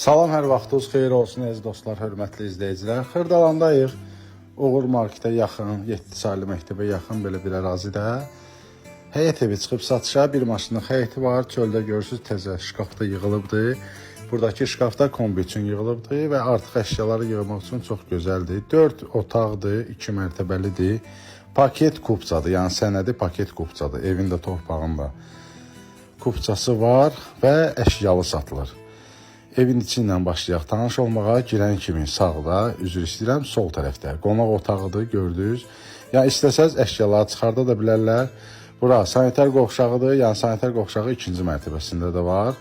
Salam, hər vaxtınız xeyir olsun əziz dostlar, hörmətli izləyicilər. Xırdalandayıq. Uğur Marketə yaxın, 7 saylı məktəbə yaxın belə bir ərazidə həyət evi çıxıb satışa. Bir maşının həyəti var. Çöldə görürsüz, təzə şkafda yığılıbdı. Buradakı şkafda kombi üçün yığılıbdı və artıq əşyaları yığmaq üçün çox gözəldir. 4 otaqdır, 2 mərtəbəlidir. Paket kupçadır, yəni sənədi paket kupçadır. Evin də torpağında kupçası var və əşyalı satılır. Evin içi ilə başlayaq tanış olmağa. Girən kimi sağda, üzr istəyirəm, sol tərəfdə qonaq otağıdır, gördünüz. Yəni istəsəz əşyaları çıxarda da bilərlər. Bura sanitar qovşağıdır, yəni sanitar qovşağı ikinci mərtəbəsində də var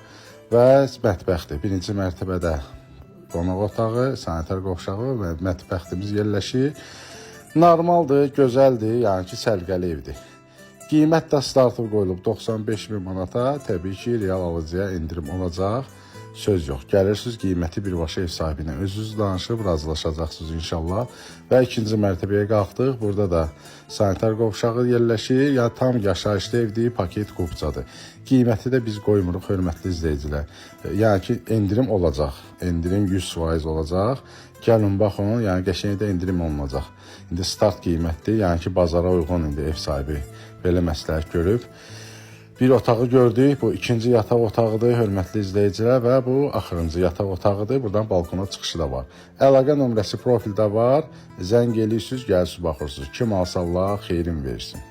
və mətbəxdir. Birinci mərtəbədə qonaq otağı, sanitar qovşağı və mətbəxtimiz yerləşir. Normaldır, gözəldir, yəni ki, səliqəli evdir. Qiymət də startı qoyulub 95 min manata. Təbii ki, real alıcıya indirim olacaq. Söz yox. Gəlirsiniz, qiyməti birbaşa ev sahibinə özünüz danışıb razılaşacaqsınız inşallah. Və ikinci mərtəbəyə qalxdıq. Burada da sanitar qovşağı yerləşir. Yəni tam yaşayışlı evdir, paket kupçadır. Qiyməti də biz qoymuruq, hörmətli izləyicilər. Yəni ki, indirim olacaq. İndirim 100% olacaq. Gəlin baxın, yəni qəşəngdə indirim olunacaq. İndi start qiymətdir. Yəni ki, bazara uyğun indi ev sahibi belə məsləhət görüb. Bir otağı gördük, bu ikinci yataq otağıdır, hörmətli izləyicilər, və bu axırıncı yataq otağıdır. Buradan balkona çıxışı da var. Əlaqə nömrəsi profildə var. Zəng eləyirsiniz, gəlirsiniz, baxırsınız. Kim alsa Allah xeyrin versin.